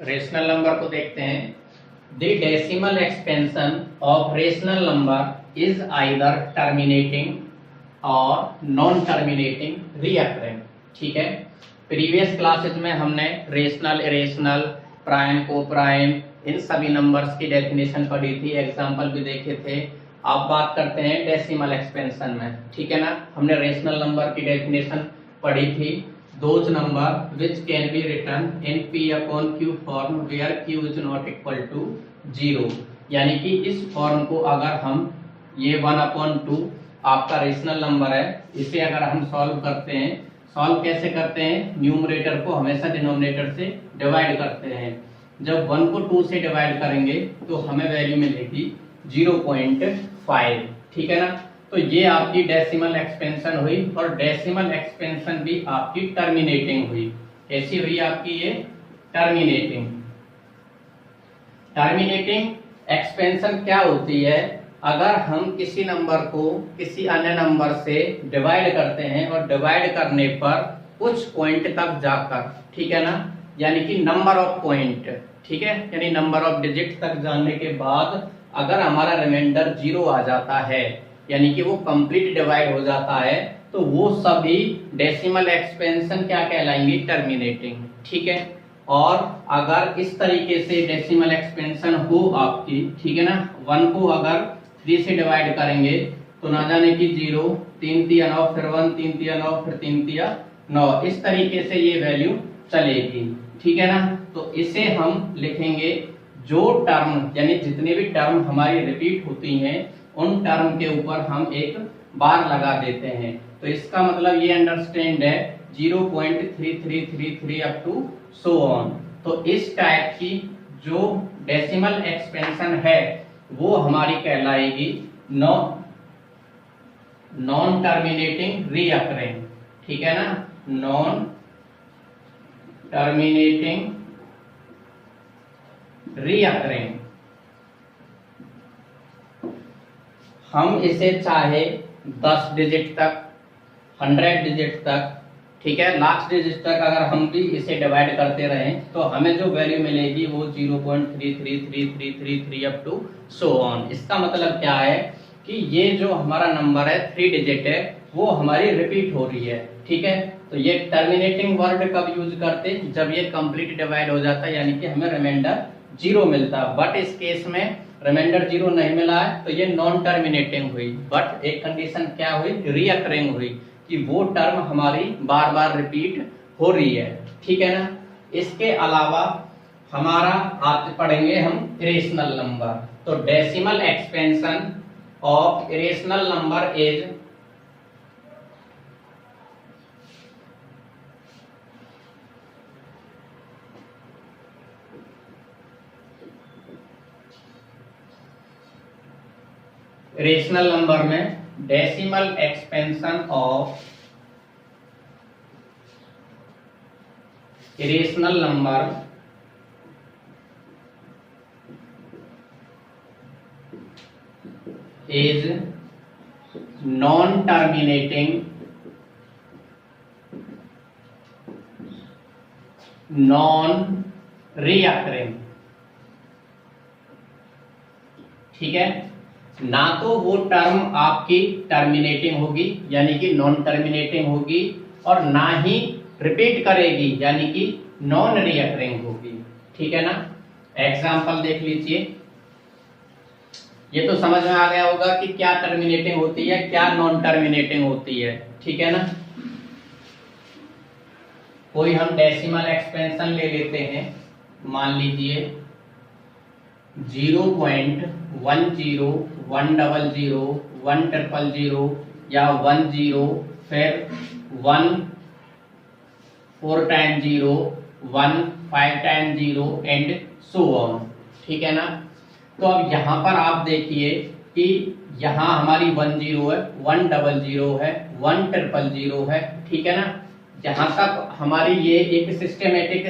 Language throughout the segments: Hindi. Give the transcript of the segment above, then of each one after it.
रेशनल नंबर को देखते हैं। The decimal expansion of rational number is either terminating और नॉन टर्मिनेटिंग रीअकरिंग। ठीक है, प्रीवियस क्लासेज में हमने रेशनल, इरेशनल, प्राइम, को प्राइम, इन सभी नंबर्स की डेफिनेशन पढ़ी थी, एग्जांपल भी देखे थे। अब बात करते हैं डेसिमल एक्सपेंशन में। ठीक है ना, हमने रेशनल नंबर की डेफिनेशन पढ़ी थी। Those number which can be written in P upon Q form where Q is not equal to 0, यानी कि इस फॉर्म को अगर हम ये 1/2 आपका रेशनल नंबर है, इसे अगर हम सॉल्व करते हैं, सॉल्व कैसे करते हैं, न्यूमरेटर को हमेशा डिनोमिनेटर से डिवाइड करते हैं। जब 1 को 2 से डिवाइड करेंगे तो हमें वैल्यू मिलेगी 0.5। ठीक है ना, तो ये आपकी डेसिमल एक्सपेंशन हुई और डेसिमल एक्सपेंशन भी आपकी टर्मिनेटिंग हुई। कैसी हुई आपकी ये टर्मिनेटिंग। टर्मिनेटिंग एक्सपेंशन क्या होती है, अगर हम किसी नंबर को किसी अन्य नंबर से डिवाइड करते हैं और डिवाइड करने पर कुछ पॉइंट तक जाकर, ठीक है ना, यानी कि नंबर ऑफ पॉइंट, ठीक है, यानी नंबर ऑफ डिजिट तक जाने के बाद अगर हमारा रिमाइंडर 0 आ जाता है, यानी कि वो कंप्लीट डिवाइड हो जाता है, तो वो सभी डेसिमल एक्सपेंशन क्या कहलाएंगे, टर्मिनेटिंग। ठीक है, और अगर इस तरीके से डेसिमल एक्सपेंशन हो आपकी, ठीक है ना, 1 को अगर 3 से डिवाइड करेंगे तो ना जाने की 0, 3 तिया 9, फिर 1, 3 तिया 9, फिर 3 तिया 9, इस तरीके से ये वैल्यू चलेगी। ठीक है ना, तो इसे हम लिखेंगे जो टर्म, यानी जितने भी टर्म हमारी रिपीट होती हैं उन टर्म के ऊपर हम एक बार लगा देते हैं। तो इसका मतलब ये अंडरस्टैंड है 0.3333 अप टू सो ऑन। तो इस टाइप की जो डेसिमल एक्सपेंशन है वो हमारी कहलाएगी नॉन टर्मिनेटिंग रीअकरिंग। ठीक है ना, नॉन टर्मिनेटिंग रीअकरिंग। हम इसे चाहे 10 डिजिट तक, 100 डिजिट तक, ठीक है, लास्ट डिजिट तक अगर हम भी इसे डिवाइड करते रहें तो हमें जो वैल्यू मिलेगी वो 0.333333 अप टू सो ऑन। इसका मतलब क्या है कि ये जो हमारा नंबर है 3 डिजिट है वो हमारी रिपीट हो रही है। ठीक है, तो ये टर्मिनेटिंग वर्ड कब यूज करते, जब ये कंप्लीट डिवाइड हो जाता है, यानी कि हमें रिमाइंडर 0 मिलता। बट इस केस में रिमाइंडर 0 नहीं मिला है तो ये नॉन टर्मिनेटिंग हुई। बट एक कंडीशन क्या हुई, रीअकरिंग हुई, कि वो टर्म हमारी बार बार रिपीट हो रही है। ठीक है ना, इसके अलावा हमारा आज पढ़ेंगे हम इरेशनल नंबर। तो decimal expansion of irrational number is rational number में decimal expansion of irrational number is non terminating non recurring. ठीक है, ना तो वो टर्म आपकी टर्मिनेटिंग होगी यानी कि नॉन टर्मिनेटिंग होगी, और ना ही रिपीट करेगी यानी कि नॉन रीअकरिंग होगी। ठीक है ना, एग्जांपल देख लीजिए। ये तो समझ में आ गया होगा कि क्या टर्मिनेटिंग होती है, क्या नॉन टर्मिनेटिंग होती है। ठीक है ना, कोई हम डेसिमल एक्सपेंशन ले लेते हैं, मान लीजिए 0.10100100 या 10, फिर 1 4 time 0, 1 5 time 0 and so on. ठीक है ना, तो अब यहाँ पर आप देखिए कि यहाँ हमारी 10 है, 100 है, 100 है। ठीक है ना, जहां तक हमारी ये एक सिस्टमेटिक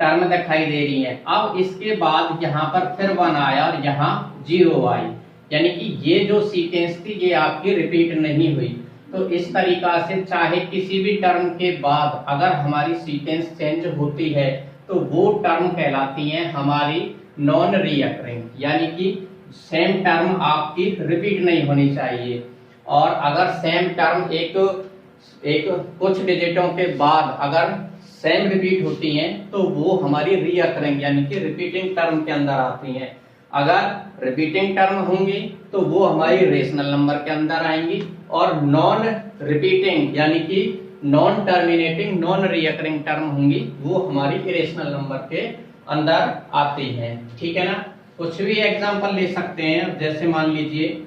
टर्म दिखाई दे रही है। अब इसके बाद यहाँ पर फिर 1 आया और यहाँ 0 आई, यानी कि ये जो सीक्वेंस थी ये आपकी रिपीट नहीं हुई। तो इस तरीका से चाहे किसी भी टर्म के बाद अगर हमारी सीक्वेंस चेंज होती है तो वो टर्म कहलाती हैं हमारी नॉन रीअकरिंग, यानी कि सेम टर्म आपकी रिपीट नहीं होनी चाहिए। और अगर सेम टर्म एक कुछ डिजिटों के बाद अगर सेम रिपीट होती हैं तो वो हमारी रीअकरिंग यानी कि रिपीटिंग टर्म के अंदर आती हैं। अगर रिपीटिंग टर्म होंगी तो वो हमारी रेशनल नंबर के अंदर आएंगी, और नॉन रिपीटिंग यानी कि non terminating non recurring term होंगी वो हमारी इरेशनल नंबर के अंदर आती हैं। ठीक है ना। कुछ भी एग्जांपल ले सकते हैं, जैसे मान लीजिए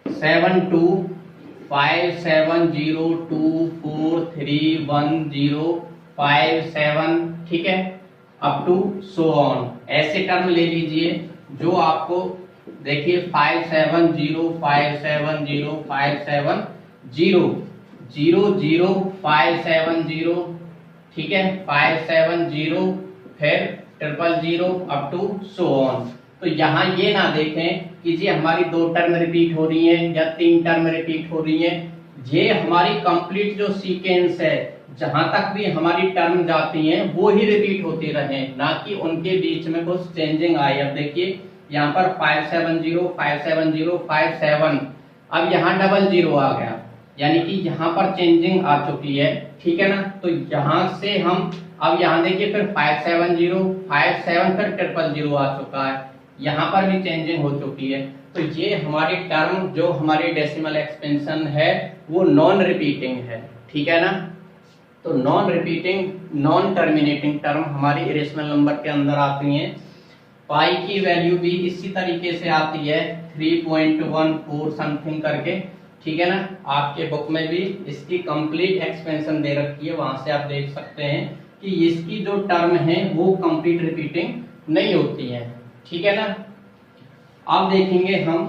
725702431057, ठीक है, अप टू सो ऑन। ऐसे टर्म ले लीजिए जो आपको देखिए 570570 ठीक है, 570 फिर 000 अप टू सो ऑन। तो यहाँ ये ना देखें कि जी हमारी 2 टर्म रिपीट हो रही हैं या 3 टर्म रिपीट हो रही हैं। ये हमारी कंप्लीट जो सीक्वेंस है, जहां तक भी हमारी टर्म जाती हैं वो ही रिपीट होती रहे, ना कि उनके बीच में कुछ चेंजिंग आए। अब देखिए यहाँ पर 570 570 57, अब यहाँ 00 आ गया, यानी कि यहाँ पर चेंजिंग आ चुकी है। ठीक है ना। तो यहाँ से हम अब यहाँ देखिए फिर 570 57 फिर 000 आ चुका है, यहाँ पर भी चेंजिंग हो चुकी है। तो ये हमारी टर्म जो हमारी डेसिमल एक्सपेंशन है वो नॉन रिपीटिंग है। ठीक है ना। तो non repeating non terminating term हमारी इरेशनल नंबर के अंदर आती हैं। पाई की वैल्यू भी इसी तरीके से आती है 3.14 समथिंग करके। ठीक है ना। आपके बुक में भी इसकी कंप्लीट एक्सपेंशन दे रखी है, वहां से आप देख सकते हैं कि इसकी जो टर्म है वो कंप्लीट रिपीटिंग नहीं होती है। ठीक है ना। अब देखेंगे हम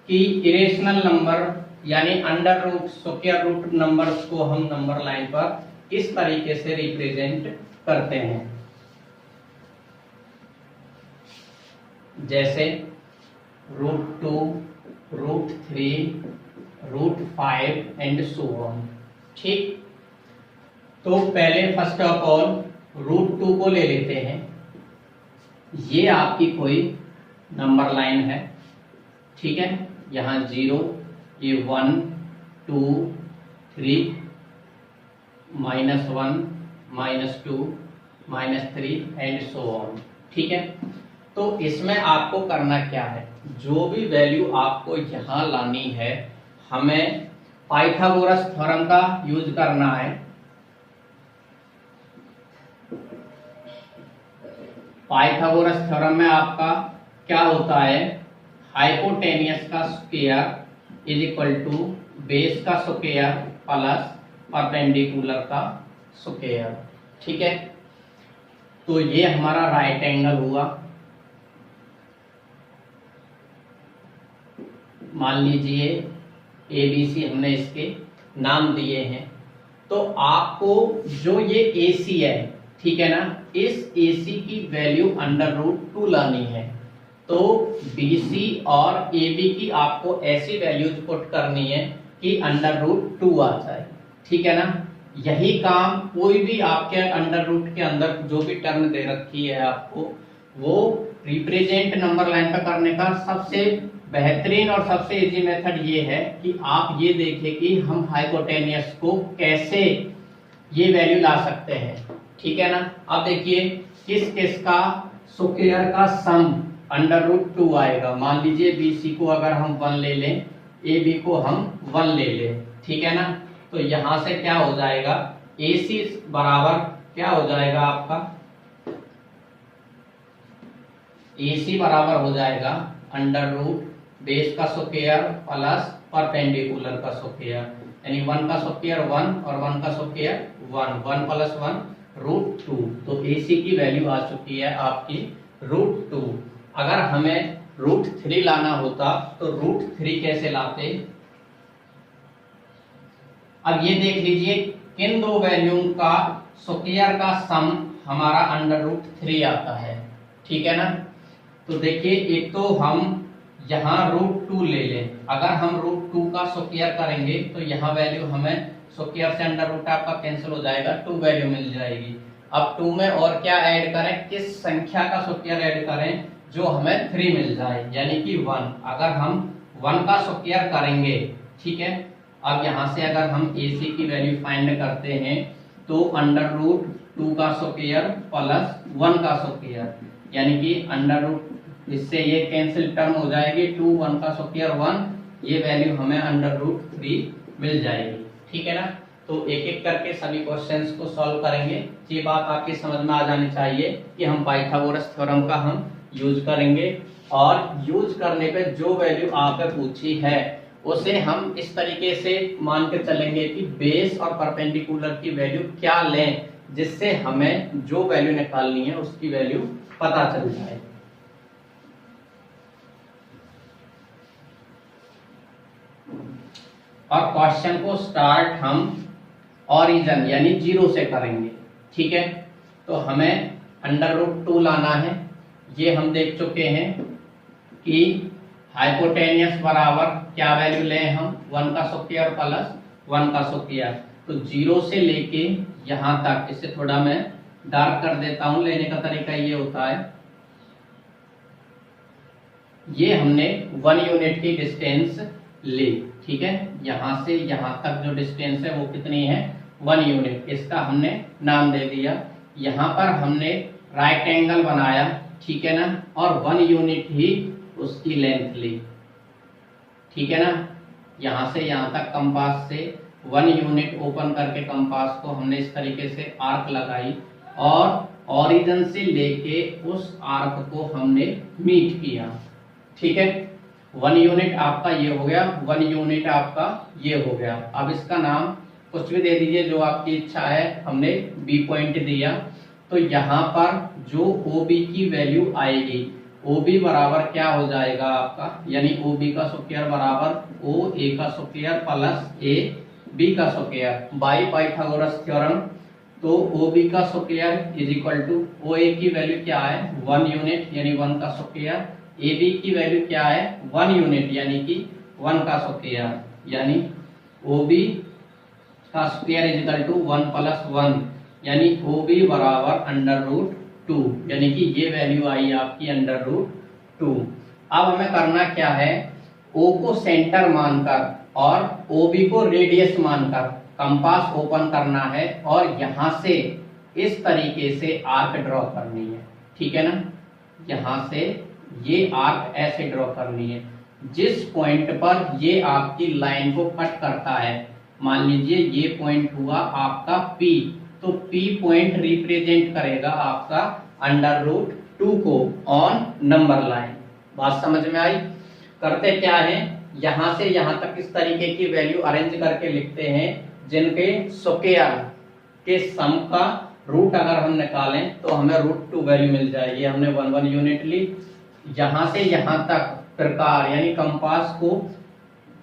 कि इरेशनल नंबर यानी under root square root numbers को हम नंबर लाइन पर किस तरीके से रिप्रेजेंट करते हैं। जैसे √2 √3 √5 एंड सो ऑन। ठीक। तो पहले फर्स्ट ऑफ ऑल √2 को ले लेते हैं। ये आपकी कोई नंबर लाइन है। ठीक है। यहाँ 0, ये 1 2 3 -1 -2 -3 एंड सो ऑन। ठीक है। तो इसमें आपको करना क्या है, जो भी वैल्यू आपको यहाँ लानी है हमें पाइथागोरस थ्योरम का यूज करना है। पाइथागोरस थ्योरम में आपका क्या होता है, हाइपोटेनियस का square is equal to base का स्क्वायर प्लस परपेंडिकुलर का स्क्वायर। ठीक है। तो ये हमारा राइट एंगल हुआ। मान लीजिए ABC हमने इसके नाम दिए हैं। तो आपको जो ये AC है, ठीक है ना, इस AC की वैल्यू √2 लानी है। तो BC और AB की आपको ऐसी वैल्यूज पुट करनी है कि √2 आ जाए। ठीक है ना। यही काम कोई भी आपके √2 के अंदर जो भी टर्म दे रखी है आपको, वो रिप्रेजेंट नंबर लाइन पर करने का सबसे बेहतरीन और सबसे इजी मेथड ये है कि आप ये देखें कि हम हाइपोटेनियस को कैसे ये वैल्यू ला सकते हैं। ठीक है ना। अब देखिए किस किस का स्क्वायर का सम √2 आएगा। मान लीजिए BC को अगर हम 1 ले लें, AB को हम 1 ले लें। ठीक है ना। तो यहां से क्या हो जाएगा, AC बराबर क्या हो जाएगा आपका, AC बराबर हो जाएगा √2 बेस का स्क्वायर प्लस परपेंडिकुलर का स्क्वायर, यानी 1 का स्क्वायर 1 और 1 का स्क्वायर 1, 1 + 1 √2। तो AC की वैल्यू आ चुकी है आपकी √2। अगर हमें √3 लाना होता तो √3 कैसे लाते। अब ये देख लीजिए किन दो वैल्यू का स्क्वायर का सम हमारा √3 आता है। ठीक है ना। तो देखिए एक तो हम यहाँ √2 ले लें। अगर हम √2 का स्क्वायर करेंगे तो यहाँ वैल्यू हमें स्क्वायर से √2 आपका कैंसिल हो जाएगा, 2 वैल्यू मिल जाएगी। अब 2 में और क्या ऐड करें, किस संख्या का स्क्वायर ऐड करें जो हमें 3 मिल जाए, यानी कि 1। अगर हम 1 का स्क्वायर करेंगे, ठीक है, अब यहाँ से अगर हम AC की वैल्यू फाइंड करते हैं तो अंडर रूट 2 का स्क्वायर प्लस 1 का स्क्वायर, यानी कि अंडर रूट, इससे ये कैंसिल टर्म हो जाएगी, 2 1 का स्क्वायर 1, ये वैल्यू हमें अंडर रूट 3 मिल जाएगी। ठीक है ना। तो एक एक करके सभी क्वेश्चंस को सॉल्व करेंगे। ये बात आपकी समझ में आ जानी चाहिए कि हम पाइथागोरस थ्योरम का हम यूज करेंगे, और यूज करने पे जो वैल्यू आपने पूछी है उसे हम इस तरीके से मान के चलेंगे कि बेस और परपेंडिकुलर की वैल्यू क्या लें, जिससे हमें जो वैल्यू निकालनी है उसकी वैल्यू पता चल जाए। और क्वेश्चन को स्टार्ट हम ओरिजिन यानी 0 से करेंगे। ठीक है, तो हमें अंडर रूट 2 लाना है। ये हम देख चुके हैं कि हाइपोटेनियस बराबर क्या वैल्यू लें हम, 1 का स्क्वायर प्लस 1 का स्क्वायर। तो 0 से लेके यहां तक, इसे थोड़ा मैं डार्क कर देता हूं, लेने का तरीका ये होता है, ये हमने 1 यूनिट की डिस्टेंस ली। ठीक है, यहां से यहां तक जो डिस्टेंस है वो कितनी है, 1 यूनिट, इसका हमने नाम दे दिया। यहां पर हमने राइट एंगल बनाया, ठीक है ना, और 1 यूनिट ही उसकी लेंथ ली। ठीक है ना, यहां से यहां तक कंपास से 1 यूनिट ओपन करके कंपास को हमने इस तरीके से आर्क लगाई, और ओरिजिन से लेके उस आर्क को हमने मीट किया। ठीक है, 1 यूनिट आपका ये हो गया, 1 यूनिट आपका ये हो गया। अब इसका नाम कुछ भी दे दीजिए जो आपकी इच्छा है, हमने बी पॉइंट दिया। तो यहाँ पर जो OB की वैल्यू आएगी, OB बराबर क्या हो जाएगा आपका, यानी OB का स्क्वायर बराबर OA का स्क्वायर प्लस AB का स्क्वायर बाय पाइथागोरस थ्योरम। तो OB का square is equal to OA की वैल्यू क्या है, 1 यूनिट यानी 1 का स्क्वायर, AB की वैल्यू क्या है, 1 यूनिट यानी कि 1 का स्क्वायर, यानी OB का square is equal to 1 plus 1, यानी OB बराबर अंडर रूट 2, यानी कि ये वैल्यू आई आपकी अंडर रूट 2। अब हमें करना क्या है, O को सेंटर मानकर और OB को रेडियस मानकर कंपास ओपन करना है, और यहां से इस तरीके से आर्क ड्रॉ करनी है। ठीक है ना, यहां से ये आर्क ऐसे ड्रॉ करनी है, जिस पॉइंट पर ये आपकी लाइन को कट करता है। मान लीजिए ये पॉइंट हुआ आपका P, तो P पॉइंट रिप्रेजेंट करेगा आपका अंडर रूट 2 को ऑन नंबर लाइन। बात समझ में आई। करते क्या है, यहां से यहां तक इस तरीके की वैल्यू अरेंज करके लिखते हैं, जिनके स्क्वायर के सम का रूट अगर हम निकालें तो हमें रूट 2 वैल्यू मिल जाएगी। हमने 1 1 यूनिट ली, यहां से यहां तक प्रकार यानी कंपास को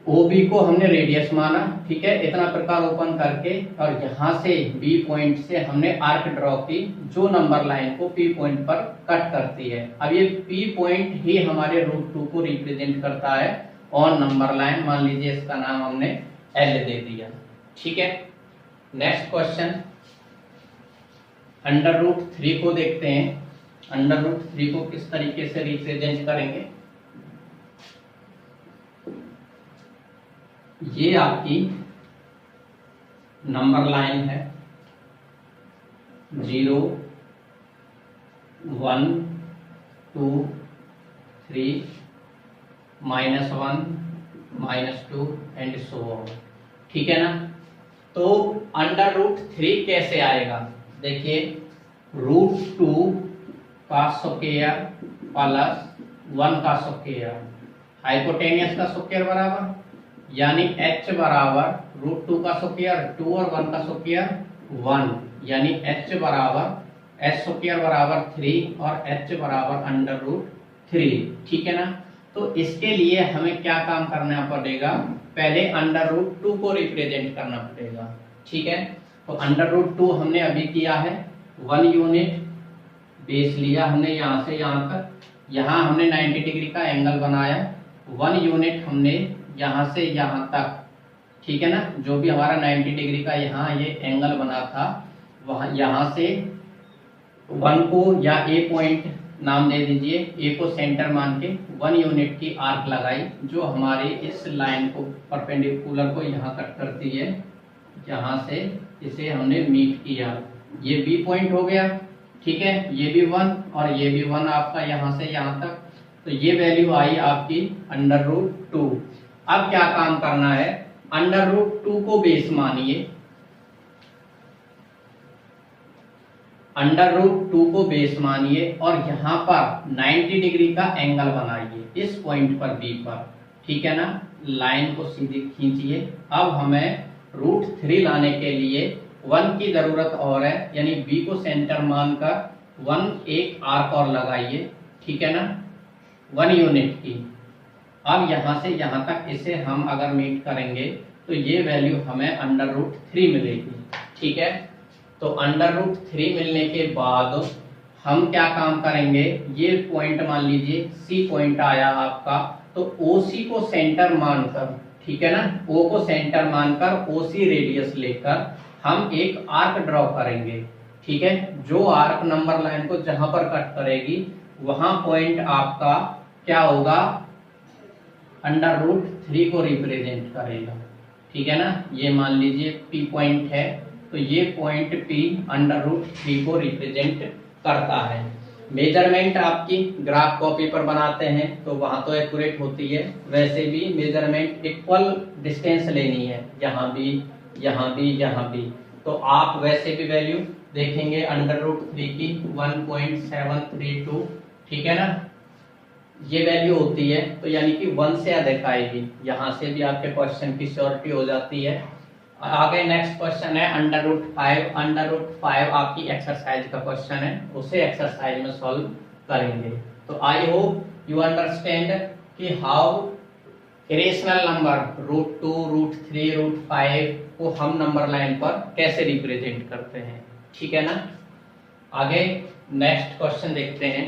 OB को हमने रेडियस माना। ठीक है, इतना प्रकार ओपन करके, और यहां से B पॉइंट से हमने आर्क ड्रॉ की जो नंबर लाइन को P पॉइंट पर कट करती है। अब ये P पॉइंट ही हमारे रूट 2 को रिप्रेजेंट करता है ऑन नंबर लाइन। मान लीजिए इसका नाम हमने L दे दिया। ठीक है, नेक्स्ट क्वेश्चन अंडर रूट 3 को देखते हैं। अंडर रूट 3 को किस तरीके से रिप्रेजेंट करेंगे। ये आपकी नंबर लाइन है, 0 1 2 3 -1 -2 एंड सो ऑन। ठीक है ना। तो अंडर रूट 3 कैसे आएगा, देखिए रूट 2 का स्क्वायर प्लस 1 का स्क्वायर, हाइपोटेनियस का स्क्वायर बराबर, यानी H बराबर रूट 2 का स्क्वायर 2 और 1 का स्क्वायर 1, यानी H बराबर H स्क्वायर बराबर 3 और H बराबर अंडर रूट 3। ठीक है ना। तो इसके लिए हमें क्या काम करना पड़ेगा, पहले अंडर रूट 2 को रिप्रेजेंट करना पड़ेगा। ठीक है, तो अंडर रूट 2 हमने अभी किया है, 1 यूनिट बेस लिया हमने यहां से यहां तक, यहां हमने 90 डिग्री का एंगल बनाया, 1 यूनिट हमने यहां से यहां तक। ठीक है ना, जो भी हमारा 90 डिग्री का यहाँ ये एंगल बना था, वहां यहां से 1 को या ए पॉइंट नाम दे दीजिए, ए को सेंटर मान के 1 यूनिट की आर्क लगाई जो हमारी इस लाइन को परपेंडिकुलर को यहाँ कट करती है, यहाँ से इसे हमने मीट किया, ये बी पॉइंट हो गया, ठीक है, ये भी 1 और ये भी 1 आपका यहाँ से यहाँ तक, तो ये वैल्यू आई आपकी √2। अब क्या काम करना है, √2 को बेस मानिए, √2 को बेस मानिए और यहाँ पर 90 डिग्री का एंगल बनाइए इस पॉइंट पर बी पर, ठीक है ना, लाइन को सीधी खींचिए। अब हमें √3 लाने के लिए 1 की जरूरत और है, यानी बी को सेंटर मानकर 1 एक आर्क और लगाइए, ठीक है ना, 1 यूनिट की। अब यहाँ से यहाँ तक इसे हम अगर मीट करेंगे तो ये वैल्यू हमें √3 मिलेगी, ठीक है। तो √3 मिलने के बाद हम क्या काम करेंगे, ये पॉइंट मान लीजिए सी पॉइंट आया आपका, तो OC को सेंटर मानकर, ठीक है ना, O को सेंटर मानकर OC रेडियस लेकर हम एक आर्क ड्रॉ करेंगे, ठीक है। जो आर्क नंबर लाइन को जहां पर कट करेगी वहां पॉइंट आपका क्या होगा, √3 को रिप्रेजेंट करेगा, ठीक है ना। ये मान लीजिए P पॉइंट है, तो ये पॉइंट P √3 को रिप्रेजेंट करता है। मेजरमेंट आपकी ग्राफ कॉपी पर बनाते हैं तो वहां तो एक्यूरेट होती है, वैसे भी मेजरमेंट इक्वल डिस्टेंस लेनी है, यहाँ भी यहाँ भी यहाँ भी, तो आप वैसे भी वैल्यू देखेंगे √3 की 1.732, ठीक है ना, ये वैल्यू होती है, तो यानी कि 1 से अधिक आएगी, यहाँ से भी आपके क्वेश्चन की श्योरिटी हो जाती है। आगे नेक्स्ट क्वेश्चन है √5 आपकी एक्सरसाइज का क्वेश्चन है, उसे एक्सरसाइज में सॉल्व करेंगे। तो आई होप यू अंडरस्टैंड कि हाउ इरेशनल नंबर √2, √3, √5 को हम नंबर लाइन पर कैसे रिप्रेजेंट करते हैं, ठीक है ना। आगे नेक्स्ट क्वेश्चन देखते हैं।